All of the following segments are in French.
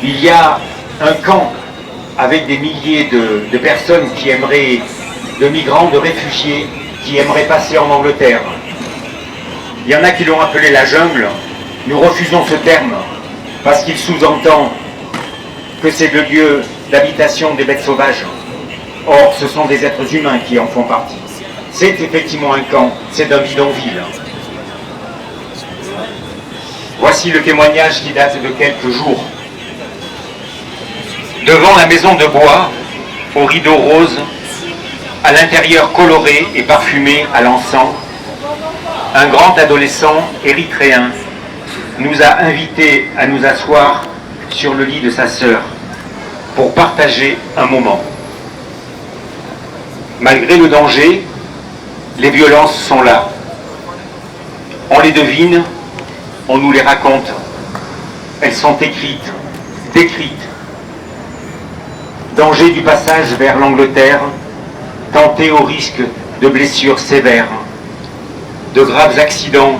Il y a un camp avec des milliers de personnes qui aimeraient, de migrants, de réfugiés, qui aimeraient passer en Angleterre. Il y en a qui l'ont appelé la jungle. Nous refusons ce terme parce qu'il sous-entend que c'est le lieu d'habitation des bêtes sauvages. Or, ce sont des êtres humains qui en font partie. C'est effectivement un camp, c'est un bidonville. Voici le témoignage qui date de quelques jours. Devant la maison de bois, aux rideaux roses, à l'intérieur coloré et parfumé à l'encens, un grand adolescent érythréen nous a invités à nous asseoir sur le lit de sa sœur pour partager un moment. Malgré le danger, les violences sont là. On les devine, on nous les raconte. Elles sont écrites, décrites. Danger du passage vers l'Angleterre, tenté au risque de blessures sévères, de graves accidents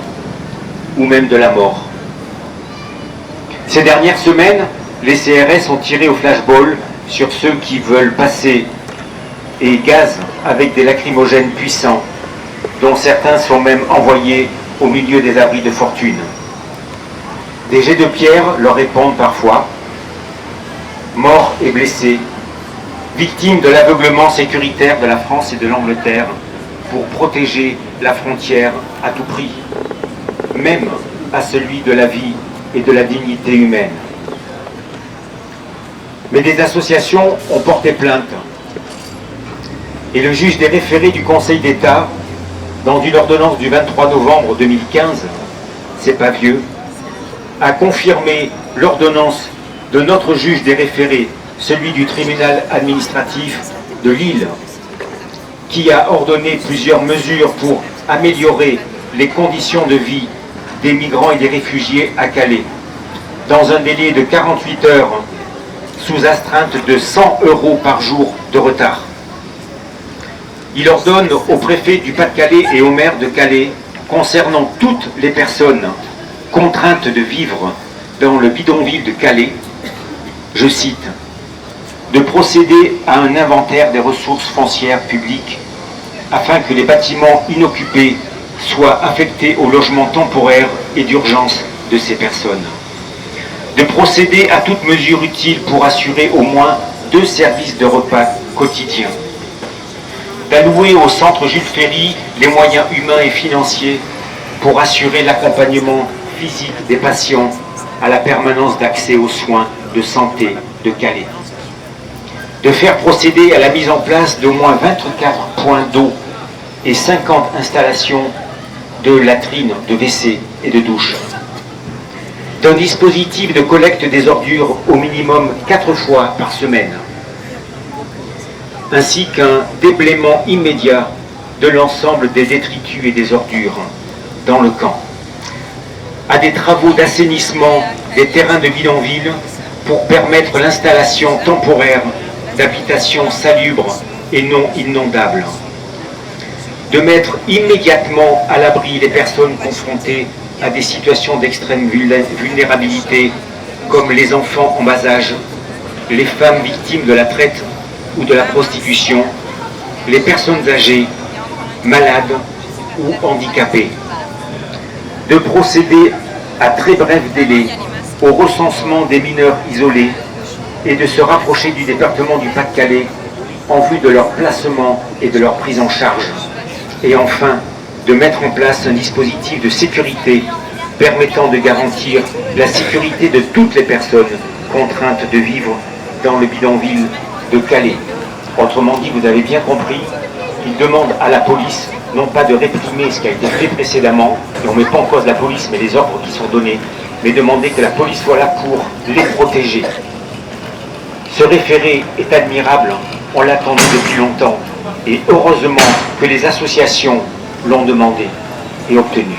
ou même de la mort. Ces dernières semaines, les CRS ont tiré au flashball sur ceux qui veulent passer et gazent avec des lacrymogènes puissants, dont certains sont même envoyés au milieu des abris de fortune. Des jets de pierre leur répondent parfois, morts et blessés, victimes de l'aveuglement sécuritaire de la France et de l'Angleterre pour protéger la frontière à tout prix, même à celui de la vie et de la dignité humaine. Mais des associations ont porté plainte et le juge des référés du Conseil d'État, dans une ordonnance du 23 novembre 2015, c'est pas vieux, a confirmé l'ordonnance de notre juge des référés, celui du tribunal administratif de Lille, qui a ordonné plusieurs mesures pour améliorer les conditions de vie des migrants et des réfugiés à Calais, dans un délai de 48 heures, sous astreinte de 100 € par jour de retard. Il ordonne au préfet du Pas-de-Calais et au maire de Calais, concernant toutes les personnes contraintes de vivre dans le bidonville de Calais, je cite, de procéder à un inventaire des ressources foncières publiques afin que les bâtiments inoccupés soient affectés au logement temporaire et d'urgence de ces personnes. De procéder à toute mesure utile pour assurer au moins 2 services de repas quotidiens. D'allouer au centre Jules Ferry les moyens humains et financiers pour assurer l'accompagnement physique des patients à la permanence d'accès aux soins de santé de Calais. De faire procéder à la mise en place d'au moins 24 points d'eau et 50 installations de latrines, de WC et de douches. D'un dispositif de collecte des ordures au minimum 4 fois par semaine, ainsi qu'un déblaiement immédiat de l'ensemble des détritus et des ordures dans le camp, à des travaux d'assainissement des terrains de bidonville pour permettre l'installation temporaire d'habitations salubres et non inondables, de mettre immédiatement à l'abri les personnes confrontées à des situations d'extrême vulnérabilité, comme les enfants en bas âge, les femmes victimes de la traite ou de la prostitution, les personnes âgées, malades ou handicapées. De procéder à très bref délai au recensement des mineurs isolés et de se rapprocher du département du Pas-de-Calais en vue de leur placement et de leur prise en charge. Et enfin, de mettre en place un dispositif de sécurité permettant de garantir la sécurité de toutes les personnes contraintes de vivre dans le bidonville de Calais. Autrement dit, vous avez bien compris, il demande à la police non pas de réprimer ce qui a été fait précédemment, et on ne met pas en cause la police, mais les ordres qui sont donnés, mais demander que la police soit là pour les protéger. Ce référé est admirable, on l'attendait depuis longtemps, et heureusement que les associations l'ont demandé et obtenu.